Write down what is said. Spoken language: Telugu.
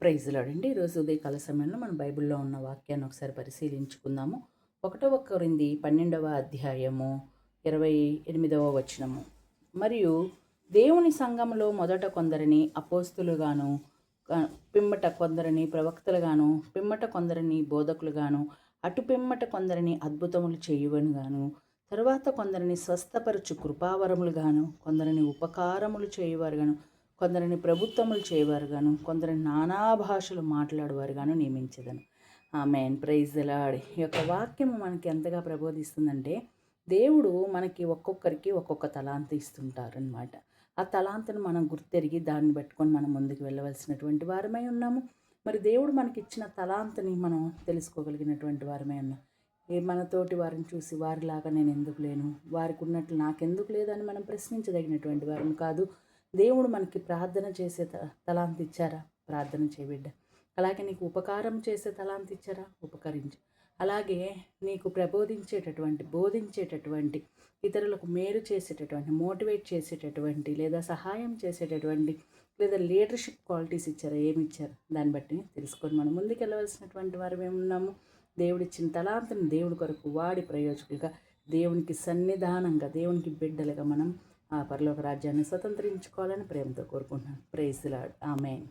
ప్రైజ్ లార్డ్ అండి. ఈరోజు ఉదయకాల సమయంలో మన బైబిల్‌లో ఉన్న వాక్యాన్ని ఒకసారి పరిశీలించుకుందాము. 1 కొరింథీ 12వ అధ్యాయము 28వ వచనము. మరియు దేవుని సంఘములో మొదట కొందరిని అపోస్తులుగాను, పిమ్మట కొందరిని ప్రవక్తలుగాను, పిమ్మట కొందరిని బోధకులుగాను, అటు పిమ్మట కొందరిని అద్భుతములు చేయువనుగాను, తరువాత కొందరిని స్వస్థపరచు కృపావరములుగాను, కొందరిని ఉపకారములు చేయువారుగాను, కొందరిని ప్రభుత్వములు చేయవారుగాను, కొందరిని నానా భాషలు మాట్లాడేవారుగాను నియమించదను. ఆమేన్. Praise the Lord. ఈ యొక్క వాక్యము మనకి ఎంతగా ప్రబోధిస్తుందంటే, దేవుడు మనకి ఒక్కొక్కరికి ఒక్కొక్క తలాంతు ఇస్తుంటారనమాట. ఆ తలాంతును మనం గుర్తెరిగి దాన్ని పెట్టుకొని మనం ముందుకు వెళ్ళవలసినటువంటి వారమై ఉన్నాము. మరి దేవుడు మనకిచ్చిన తలాంతుని మనం తెలుసుకోగలిగినటువంటి వారమై ఉన్నాం. మనతోటి వారిని చూసి వారిలాగా నేను ఎందుకు లేను, వారికి ఉన్నట్లు నాకెందుకు లేదని మనం ప్రశ్నించదగినటువంటి వారం కాదు. దేవుడు మనకి ప్రార్థన చేసే తలాంతు ఇచ్చారా? ప్రార్థన చేయబిడ్డ. అలాగే నీకు ఉపకారం చేసే తలాంతు ఇచ్చారా? ఉపకరించు. అలాగే నీకు బోధించేటటువంటి, ఇతరులకు మేలు చేసేటటువంటి, మోటివేట్ చేసేటటువంటి, లేదా సహాయం చేసేటటువంటి, లేదా లీడర్షిప్ క్వాలిటీస్ ఇచ్చారా? ఏమి ఇచ్చారు? దాన్ని బట్టి తెలుసుకొని మనం ముందుకు వెళ్ళవలసినటువంటి వారు ఏమున్నాము. దేవుడిచ్చిన తలాంతుని దేవుడి కొరకు వాడి ప్రయోజకులుగా, దేవునికి సన్నిధానంగా, దేవునికి బిడ్డలుగా మనం ఆ పరలోక రాజ్యాన్ని స్వతంత్రించుకోవాలని ప్రేమతో కోరుకుంటున్నాను. Praise the Lord. ఆమేన్.